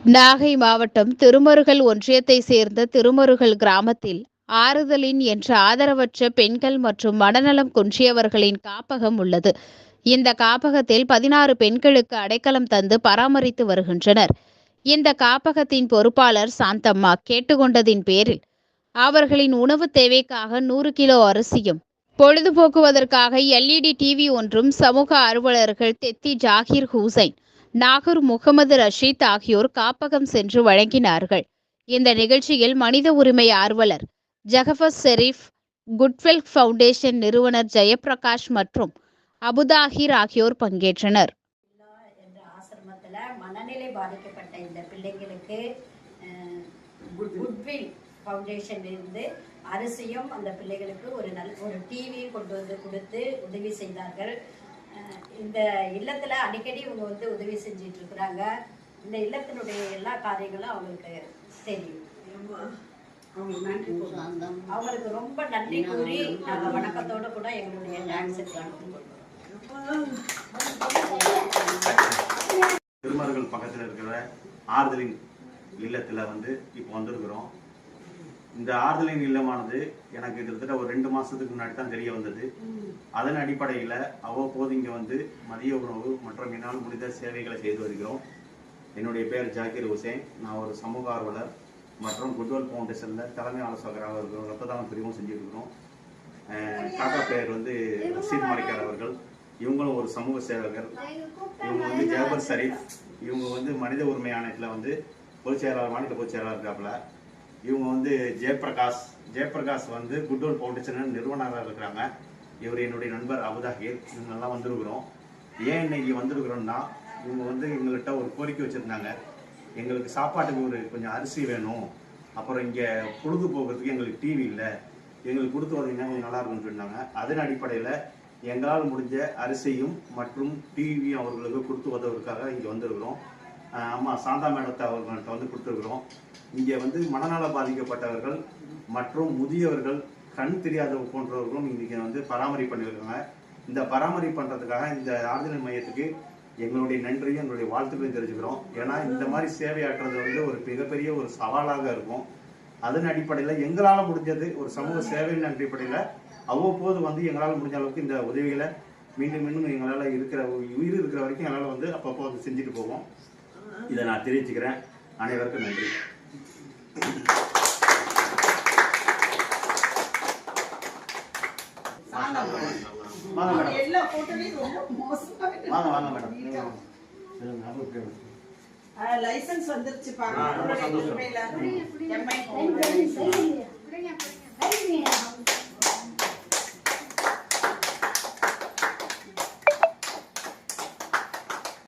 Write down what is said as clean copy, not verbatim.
நாகை மாவட்டம் திருமருகல் ஒன்றியத்தை சேர்ந்த திருமருகல் கிராமத்தில் ஆறுதலின் என்ற ஆதரவற்ற பெண்கள் மற்றும் மனநலம் குன்றியவர்களின் காப்பகம் உள்ளது. இந்த காப்பகத்தில் 16 பெண்களுக்கு அடைக்கலம் தந்து பராமரித்து வருகின்றனர். இந்த காப்பகத்தின் பொறுப்பாளர் சாந்தம்மா கேட்டுக்கொண்டதின் பேரில் அவர்களின் உணவு தேவைக்காக 100 கிலோ அரிசியும், பொழுதுபோக்குவதற்காக LED டிவி ஒன்றும் சமூக ஆர்வலர்கள் தெத்தி ஜாகிர் ஹுசைன், நாகூர் முகமது ரஷீத் ஆகியோர் காப்பகம் சென்று வழங்கினார்கள். இந்த நிகழ்ச்சியில் மனித உரிமை ஆர்வலர் ஜகபர் ஷெரீப், குட்வில் ஃபவுண்டேஷன் நிறுவனர் ஜெயபிரகாஷ் மற்றும் அபுதாஹிர் ஆகியோர் பங்கேற்றனர். மனநிலை பாதிக்கப்பட்ட இந்த பிள்ளைங்களுக்கு குட்வில் ஃபவுண்டேஷன் இருந்து அரிசியும் அந்த பிள்ளைகளுக்கு ஒரு டிவியும் கொண்டு வந்து கொடுத்து உதவி செய்தார்கள். இந்த இல்லத்தில் அடிக்கடி இவங்க வந்து உதவி செஞ்சிட்டு இருக்கிறாங்க. இந்த இல்லத்தினுடைய எல்லா காரியங்களும் அவங்களுக்கு தெரியும். அவங்களுக்கு ரொம்ப நன்றி கூறி நாங்கள் வணக்கத்தோடு கூட எங்களுடைய திருமருகல் பக்கத்தில் இருக்கிற ஆறுதலின் இல்லத்தில் வந்து இப்போ வந்திருக்கிறோம். இந்த ஆறுதலின் இல்லமானது எனக்கு கிட்டத்தட்ட ஒரு 2 மாதத்துக்கு முன்னாடி தான் தெரிய வந்தது. அதன் அடிப்படையில் அவ்வப்போது இங்கே வந்து மதிய உணவு மற்றும் என்னால் முடிந்த சேவைகளை செய்து வருகிறோம். என்னுடைய பேர் ஜாகிர் ஹுசைன். நான் ஒரு சமூக ஆர்வலர் மற்றும் குட்வில் ஃபவுண்டேஷனில் தலைமை ஆலோசகராக இருக்கிறோம். ரத்த தான பிரிவும் செஞ்சுருக்கிறோம். காக்கா பேர் வந்து ரஷீத் மலைக்கார் அவர்கள். இவங்களும் ஒரு சமூக சேவகர். இவங்க வந்து ஜகபர் ஷெரீப். இவங்க வந்து மனித உரிமை ஆணையத்தில் வந்து மாநில பொதுச் செயலாளர் இருக்காப்புல. இவங்க வந்து ஜெயபிரகாஷ் வந்து குட்வில் ஃபவுண்டேஷன் நிறுவனராக இருக்கிறாங்க. இவர் என்னுடைய நண்பர் அபுதாஹிர். இவங்கெல்லாம் வந்திருக்கிறோம். ஏன் இன்னைக்கு வந்திருக்கிறோம்னா, இவங்க வந்து எங்கள்கிட்ட ஒரு கோரிக்கை வச்சுருந்தாங்க. எங்களுக்கு சாப்பாட்டுக்கு கொஞ்சம் அரிசி வேணும், அப்புறம் இங்கே பொழுதுபோக்குறதுக்கு எங்களுக்கு டிவி இல்லை, எங்களுக்கு கொடுத்து வந்தீங்கன்னா கொஞ்சம் நல்லா இருக்குன்னு சொன்னாங்க. அதன் அடிப்படையில் எங்களால் முடிஞ்ச அரிசியும் மற்றும் டிவியும் அவர்களுக்கு கொடுத்து உதவுவதற்காக இங்கே வந்திருக்கிறோம். அம்மா சாந்தா மேடத்தை அவர்கள்ட்ட வந்து கொடுத்துருக்குறோம். இங்கே வந்து மனநல பாதிக்கப்பட்டவர்கள் மற்றும் முதியவர்கள், கண் தெரியாத போன்றவர்களும் இன்றைக்கி வந்து பராமரிப்பு பண்ணியிருக்காங்க. இந்த பராமரிப்பு பண்ணுறதுக்காக இந்த ஆறுதல் மையத்துக்கு எங்களுடைய நன்றியும் எங்களுடைய வாழ்த்துக்களையும் தெரிஞ்சுக்கிறோம். ஏன்னா இந்த மாதிரி சேவையாற்றுறது வந்து ஒரு மிகப்பெரிய ஒரு சவாலாக இருக்கும். அதன் அடிப்படையில் எங்களால் முடிஞ்சது ஒரு சமூக சேவையின் அடிப்படையில் அவ்வப்போது வந்து எங்களால் முடிஞ்ச அளவுக்கு இந்த உதவிகளை மீண்டும் எங்களால் உயிர் இருக்கிற வரைக்கும் எங்களால் வந்து அப்பப்போ வந்து செஞ்சுட்டு போவோம். இதை நான் தெரிவிச்சுக்கிறேன். அனைவருக்கும் நன்றி. வாங்க மேடம். லைசன்ஸ் வந்துருச்சு பாருங்க.